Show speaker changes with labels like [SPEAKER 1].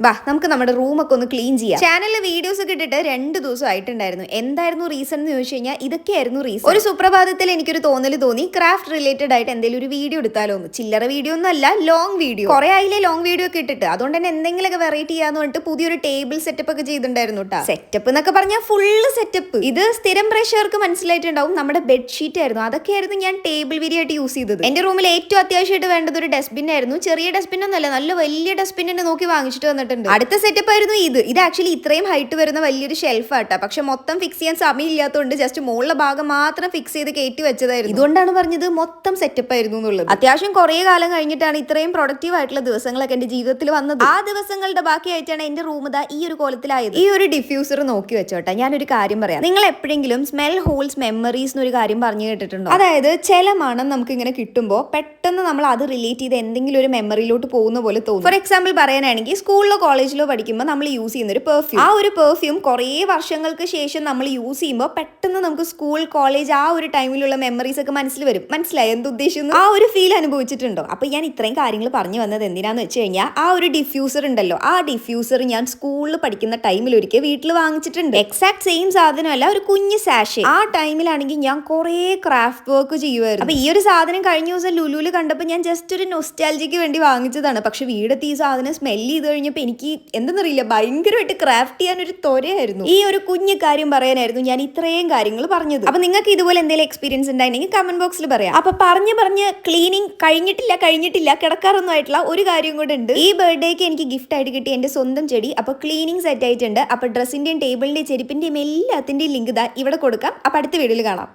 [SPEAKER 1] വാ നമുക്ക് നമ്മുടെ റൂമൊക്കെ ഒന്ന് ക്ലീൻ ചെയ്യാം. ചാനലിൽ വീഡിയോസ് ഒക്കെ ഇട്ടിട്ട് 2 ദിവസം ആയിട്ടുണ്ടായിരുന്നു. എന്തായിരുന്നു റീസൺ എന്ന് ചോദിച്ചു കഴിഞ്ഞാൽ ഇതൊക്കെയായിരുന്നു റീസൺ. ഒരു സുപ്രഭാതത്തിൽ എനിക്കൊരു തോന്നൽ തോന്നി ക്രാഫ്റ്റ് റിലേറ്റഡ് ആയിട്ട് എന്തെങ്കിലും ഒരു വീഡിയോ എടുത്താലോ എന്ന്. ചില്ലറ വീഡിയോ ഒന്നും അല്ല, ലോങ് വീഡിയോ. കുറെ ആയില്ലേ ലോങ് വീഡിയോ ഒക്കെ ഇട്ടിട്ട്, അതുകൊണ്ട് തന്നെ എന്തെങ്കിലുമൊക്കെ വെറൈറ്റി ചെയ്യാന്ന് പറഞ്ഞിട്ട് പുതിയൊരു ടേബിൾ സെറ്റപ്പ് ഒക്കെ ചെയ്തിട്ടുണ്ടായിരുന്നു കേട്ടോ. സെറ്റപ്പ് എന്നൊക്കെ പറഞ്ഞാൽ ഫുള്ള് സെറ്റപ്പ്. ഇത് സ്ഥിരം പ്രേക്ഷകർക്ക് മനസ്സിലായിട്ടുണ്ടാവും, നമ്മുടെ ബെഡ്ഷീറ്റ് ആയിരുന്നു. അതൊക്കെയായിരുന്നു ഞാൻ ടേബിൾ വിരി ആയിട്ട് യൂസ് ചെയ്തത്. എന്റെ റൂമിൽ ഏറ്റവും അത്യാവശ്യമായിട്ട് വേണ്ടത് ഒരു ഡസ്റ്റ്ബിൻ ആയിരുന്നു. ചെറിയ ഡസ്റ്റ്ബിൻ ഒന്നല്ല, നല്ല വലിയ ഡസ്റ്റ്ബിൻ തന്നെ നോക്കി വാങ്ങിച്ചിട്ട് വന്നിട്ടുണ്ട്. അടുത്ത സെറ്റപ്പ് ആയിരുന്നു ഇത് ആക്ച്വലി ഇത്രയും ഹൈറ്റ് വരുന്ന വലിയൊരു ഷെൽഫ് ആട്ടാ. പക്ഷെ മൊത്തം ഫിക്സ് ചെയ്യാൻ സമയമില്ലാത്തതുകൊണ്ട് ജസ്റ്റ് മുകളിലെ ഭാഗം മാത്രം ഫിക്സ് ചെയ്ത് കയറ്റി വെച്ചതായിരുന്നു. ഇതുകൊണ്ടാണ് പറഞ്ഞത് മൊത്തം സെറ്റപ്പ് ആയിരുന്നു എന്നുള്ളത്. അത്യാവശ്യം കുറെ കാലം കഴിഞ്ഞിട്ടാണ് ഇത്രയും പ്രൊഡക്റ്റീവ് ആയിട്ടുള്ള ദിവസങ്ങളൊക്കെ എന്റെ ജീവിതത്തിൽ വന്നത്. ആ ദിവസങ്ങളുടെ ബാക്കിയായിട്ടാണ് എന്റെ റൂം ഈ ഒരു കോലത്തിലായത്. ഈ ഒരു ഡിഫ്യൂസർ നോക്കി വെച്ചോട്ടെ. ഞാനൊരു കാര്യം പറയാം, നിങ്ങൾ എപ്പോഴെങ്കിലും സ്മെൽ ഹോൾസ് മെമ്മറീസ് എന്നൊരു കാര്യം പറഞ്ഞു കേട്ടിട്ടുണ്ടോ? അതായത് ചില മണം നമുക്ക് ഇങ്ങനെ കിട്ടുമ്പോൾ പെട്ടെന്ന് നമ്മൾ അത് റിലേറ്റ് ചെയ്ത് എന്തെങ്കിലും ഒരു മെമ്മറിയിലോട്ട് പോകുന്ന പോലെ തോന്നും. ഫോർ എക്സാമ്പിൾ പറയാനാണെങ്കിൽ സ്കൂളിലോ കോളേജിലോ പഠിക്കുമ്പോൾ നമ്മൾ യൂസ് ചെയ്യുന്ന ഒരു പെർഫ്യൂം, ആ ഒരു പെർഫ്യൂം കുറേ വർഷങ്ങൾക്ക് ശേഷം നമ്മൾ യൂസ് ചെയ്യുമ്പോൾ പെട്ടെന്ന് നമുക്ക് സ്കൂൾ കോളേജ് ആ ഒരു ടൈമിലുള്ള മെമ്മറീസ് ഒക്കെ മനസ്സിൽ വരും. മനസ്സിലായി എന്ത് ഉദ്ദേശിക്കുന്നു? ആ ഒരു ഫീൽ അനുഭവിച്ചിട്ടുണ്ടോ? അപ്പൊ ഞാൻ ഇത്രയും കാര്യങ്ങൾ പറഞ്ഞു വന്നത് എന്തിനാന്ന് വെച്ച് കഴിഞ്ഞാൽ, ആ ഒരു ഡിഫ്യൂസർ ഉണ്ടല്ലോ, ആ ഡിഫ്യൂസർ ഞാൻ സ്കൂളിൽ പഠിക്കുന്ന ടൈമിൽ ഒരിക്കൽ വീട്ടിൽ വാങ്ങിച്ചിട്ടുണ്ട്. എക്സാക്ട് സെയിം സാധനമല്ല, ഒരു കുഞ്ഞ് സാഷെ. ആ ടൈമിലാണെങ്കിൽ ഞാൻ കുറേ ക്രാഫ്റ്റ് വർക്ക് ചെയ്യുമായിരുന്നു. അപ്പൊ ഈ ഒരു സാധനം കഴിഞ്ഞ ദിവസം ലുലുവിൽ കണ്ടപ്പോൾ ഞാൻ ജസ്റ്റ് ഒരു നൊസ്റ്റാൾജിക്ക് വേണ്ടി വാങ്ങിച്ചതാണ്. പക്ഷെ വീടെത്തി ഈ സാധനം സ്മെല്ല് ചെയ്ത് കഴിഞ്ഞപ്പോൾ എനിക്ക് എന്തെന്നറിയില്ല, ഭയങ്കരമായിട്ട് ക്രാഫ്റ്റ് ചെയ്യാൻ ഒരു ത്വരയായിരുന്നു. ഈ ഒരു കുഞ്ഞു കാര്യം പറയാനായിരുന്നു ഞാൻ ഇത്രയും കാര്യങ്ങൾ പറഞ്ഞത്. അപ്പൊ നിങ്ങൾക്ക് ഇതുപോലെ എന്തെങ്കിലും എക്സ്പീരിയൻസ് ഉണ്ടായിരുന്നെങ്കിൽ കമന്റ് ബോക്സിൽ പറയാം. അപ്പൊ പറഞ്ഞ് ക്ലീനിങ് കഴിഞ്ഞിട്ടില്ല കിടക്കാറൊന്നും ആയിട്ടുള്ള ഒരു കാര്യം കൂടെ ഉണ്ട്. ഈ ബർത്ത്ഡേക്ക് എനിക്ക് ഗിഫ്റ്റ് ആയിട്ട് കിട്ടിയ എന്റെ സ്വന്തം ചെടി. അപ്പൊ ക്ലീനിങ് സെറ്റ് ആയിട്ടുണ്ട്. അപ്പൊ ഡ്രസ്സിന്റെയും ടേബിളിന്റെയും ചെരുപ്പിന്റെയും എല്ലാത്തിന്റെയും ലിങ്ക് ഇവിടെ കൊടുക്കാം. അപ്പൊ അടുത്ത വീഡിയോയിൽ കാണാം.